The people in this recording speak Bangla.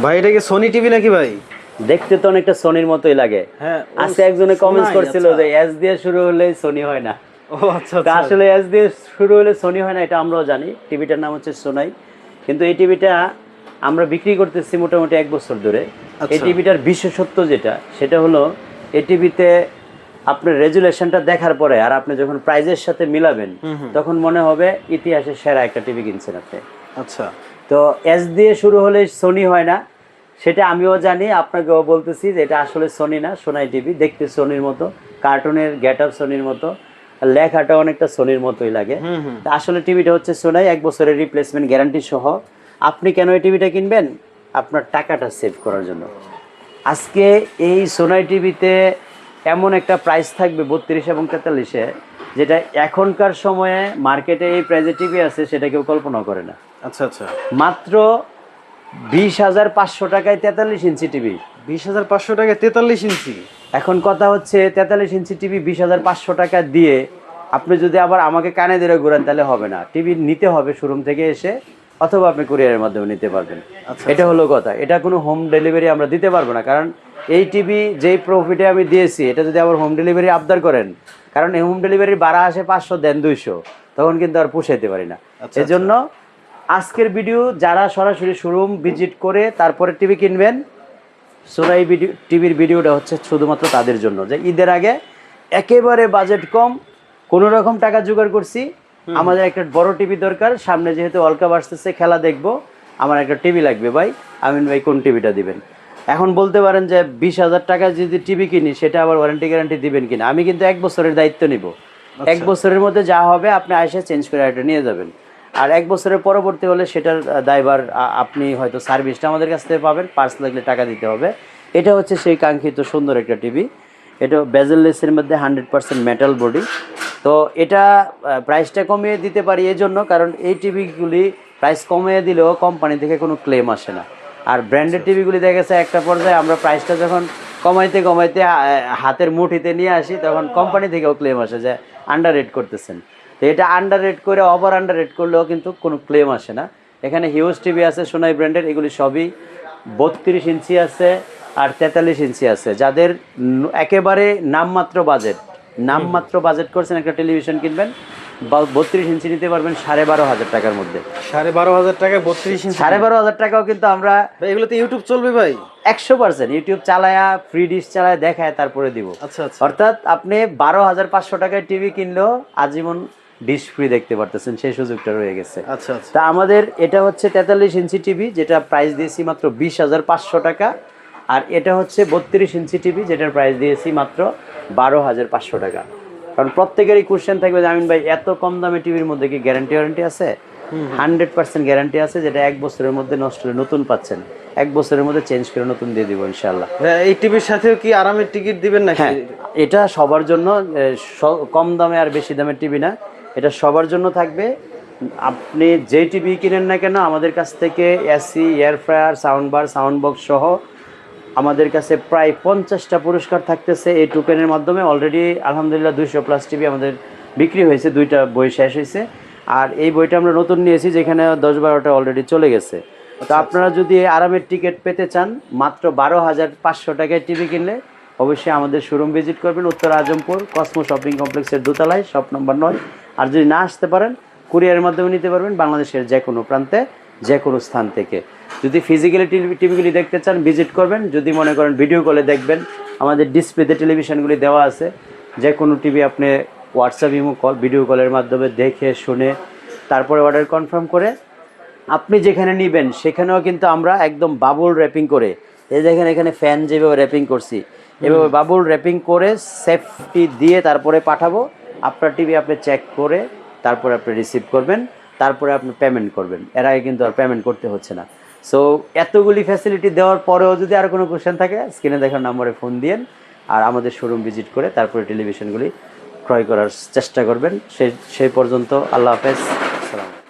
ভাই এটা কি সোনি টিভি নাকি ভাই? দেখতে তো অনেকটা সোনির মতোই লাগে। হ্যাঁ, আজকে একজনে কমেন্টস করছিল যে এস দিয়ে শুরু হলে সোনি হয় না। ও আচ্ছা আচ্ছা। আসলে এস দিয়ে শুরু হলে সোনি হয় না, এটা আমরাও জানি। টিভিটার নাম হচ্ছে সোনাই, কিন্তু এই টিভিটা আমরা বিক্রি করতেছি মোটামুটি 1 বছর ধরে। এই টিভিটার বিশেষত্ব যেটা, সেটা হলো এই টিভিতে আপনার রেজুলেশনটা দেখার পরে আর আপনি যখন প্রাইজের সাথে মিলাবেন তখন মনে হবে ইতিহাসের সেরা একটা টিভি কিনছেন আপনি। আচ্ছা, তো এস দিয়ে শুরু হলে সোনি হয় না, সেটা আমিও জানি, আপনাকেও বলতেছি যে এটা আসলে সোনি না, সোনাই টিভি। দেখতে সোনির মতো, কার্টুনের গেট আপ সোনির মতো, লেখাটা অনেকটা সোনির মতোই লাগে। আসলে টিভিটা হচ্ছে সোনাই, 1 বছরের রিপ্লেসমেন্ট গ্যারান্টি সহ। আপনি কেন এই টিভিটা কিনবেন? আপনার টাকাটা সেভ করার জন্য। আজকে এই সোনাই টিভিতে এমন একটা প্রাইস থাকবে 32 এবং 43-এ, যেটা এখনকার সময়ে মার্কেটে এই প্রাইজে টিভি আছে সেটা কেউ কল্পনা করে না। আচ্ছা আচ্ছা। মাত্র 20,500 টাকায় 43 ইঞ্চি টিভি। 20,500 টাকায় 43 ইঞ্চি? এখন কথা হচ্ছে 43 ইঞ্চি টিভি 20,500 টাকা দিয়ে আপনি যদি আবার আমাকে কানে ধরে ঘুরান তাহলে হবে না। টিভি নিতে হবে শোরুম থেকে এসে, অথবা আপনি কুরিয়ারের মাধ্যমে নিতে পারবেন। এটা হলো কথা। এটা কোনো হোম ডেলিভারি আমরা দিতে পারবো না, কারণ এই টিভি যেই প্রফিটে আমি দিয়েছি এটা যদি আবার হোম ডেলিভারি আবদার করেন, কারণ এই হোম ডেলিভারি ভাড়া আসে 500, দেন 200, তখন কিন্তু আর পুষাইতে পারি না। এজন্য আজকের ভিডিও যারা সরাসরি শোরুম ভিজিট করে তারপরে টিভি কিনবেন, সোনাই টিভির ভিডিওটা হচ্ছে শুধুমাত্র তাদের জন্য, যে ঈদের আগে একেবারে বাজেট কম, কোনো রকম টাকা জোগাড় করছি, আমাদের একটা বড় টিভি দরকার, সামনে যেহেতু ওয়ার্ল্ড কাপ আসতেছে, খেলা দেখবো, আমার একটা টিভি লাগবে ভাই, আমিন ভাই কোন টিভিটা দিবেন? এখন বলতে পারেন যে 20,000 টাকা যদি টিভি কিনি সেটা আবার ওয়ারেন্টি গ্যারান্টি দিবেন কিনা। আমি কিন্তু 1 বছরের দায়িত্ব নিব। 1 বছরের মধ্যে যা হবে আপনি আইসা চেঞ্জ করে এটা নিয়ে যাবেন। আর 1 বছরের পরবর্তী হলে সেটার দায়ভার আপনি হয়তো সার্ভিসটা আমাদের কাছ থেকে পাবেন, পার্স লাগলে টাকা দিতে হবে। এটা হচ্ছে সেই কাঙ্ক্ষিত সুন্দর একটা টিভি। এটা বেজেললেসের মধ্যে 100% মেটাল বডি। তো এটা প্রাইসটা কমিয়ে দিতে পারি এই জন্য, কারণ এই টিভিগুলি প্রাইস কমিয়ে দিলেও কোম্পানি থেকে কোনো ক্লেম আসে না। আর ব্র্যান্ডেড টিভিগুলি দেখা গেছে একটা পর্যায়ে আমরা প্রাইসটা যখন কমাইতে কমাইতে হাতের মুঠিতে নিয়ে আসি, তখন কোম্পানি থেকেও ক্লেম আসে যে আন্ডার রেট করতেছেন। তো এটা আন্ডার রেট করে ওভার আন্ডার রেট করলেও কিন্তু কোনো ক্লেম আসে না। এখানে হিউজ টিভি আছে সোনাই ব্র্যান্ডের, এগুলি সবই 32 ইঞ্চি আছে আর 43 ইঞ্চি আছে। যাদের একেবারে নামমাত্র বাজেট করছেন একটা টেলিভিশন কিনবেন, 32 ইঞ্চি নিতে পারবেন 12,500 টাকার মধ্যে। 12,500 টাকায় 32 ইঞ্চি? 12,500 টাকাও কিন্তু আমরা, এগুলোতে ইউটিউব চলবে ভাই? 100% ইউটিউব চালায়া, ফ্রি ডিশ চালায় দেখায় তারপরে দিব। আচ্ছা আচ্ছা। অর্থাৎ আপনি 12,500 টাকায় টিভি কিনলেও আজীবন ডিশ ফ্রি দেখতে পারতেছেন, সেই সুযোগটা রয়ে গেছে। আচ্ছা আচ্ছা। তা আমাদের এটা হচ্ছে 43 ইঞ্চি টিভি, যেটা প্রাইস দিয়েছি মাত্র 20,500 টাকা। আর এটা হচ্ছে 32 ইঞ্চি টিভি, যেটার প্রাইস দিয়েছি মাত্র 12,500 টাকা। কারণ প্রত্যেকেরই কোশ্চেন থাকবে যে আমিন ভাই এত কম দামে টিভির মধ্যে কি ওয়ারেন্টি আছে? 100% গ্যারান্টি আছে, যেটা 1 বছরের মধ্যে নষ্ট হলে নতুন পাচ্ছেন, 1 বছরের মধ্যে চেঞ্জ করে নতুন দিয়ে দিব ইনশাআল্লাহ। এই টিভির সাথেও কি আরামের টিকিট দিবেন নাকি? হ্যাঁ, এটা সবার জন্য, কম দামে আর বেশি দামের টিভি না, এটা সবার জন্য থাকবে। আপনি যে টিভি কিনেন না কেন আমাদের কাছ থেকে AC, air fryer, sound bar, sound box সহ আমাদের কাছে প্রায় 50টা পুরস্কার থাকতেছে এই টোকেনের মাধ্যমে। অলরেডি আলহামদুলিল্লাহ 200+ টিভি আমাদের বিক্রি হয়েছে, 2টা বই শেষ হয়েছে। আর এই বইটা আমরা নতুন নিয়েছি, যেখানে 10-12টা অলরেডি চলে গেছে। তো আপনারা যদি আরামের টিকিট পেতে চান, মাত্র 12,500 টাকায় টিভি কিনলে অবশ্যই আমাদের শোরুম ভিজিট করবেন, উত্তর আজমপুর কসমো শপিং কমপ্লেক্সের দোতলায়, শপ নম্বর 9। আর যদি না আসতে পারেন, কুরিয়ারের মাধ্যমে নিতে পারবেন বাংলাদেশের যে কোনো প্রান্তে, যে কোনো স্থান থেকে। যদি ফিজিক্যালি টিভিগুলি দেখতে চান ভিজিট করবেন, যদি মনে করেন ভিডিও কলে দেখবেন, আমাদের ডিসপ্লেতে টেলিভিশনগুলি দেওয়া আছে। যে কোনো টিভি আপনি হোয়াটসঅ্যাপ, ইমো কল, ভিডিও কলের মাধ্যমে দেখে শুনে তারপরে অর্ডার কনফার্ম করে আপনি যেখানে নেবেন সেখানেও কিন্তু আমরা একদম বাবুল র্যাপিং করে, এই দেখেন এখানে ফ্যান যেভাবে র্যাপিং করছি, এভাবে বাবুল র্যাপিং করে সেফটি দিয়ে তারপরে পাঠাবো। আপনার টিভি আপনি চেক করে তারপরে আপনি রিসিভ করবেন, তারপরে আপনি পেমেন্ট করবেন। এর আগে কিন্তু আর পেমেন্ট করতে হচ্ছে না। সো এতগুলি ফ্যাসিলিটি দেওয়ার পরেও যদি আর কোনো কোশ্চেন থাকে, স্ক্রিনে দেখার নম্বরে ফোন দিন আর আমাদের শোরুম ভিজিট করে তারপরে টেলিভিশনগুলি ক্রয় করার চেষ্টা করবেন। সেই পর্যন্ত আল্লাহ হাফেজ, আসসালামু আলাইকুম।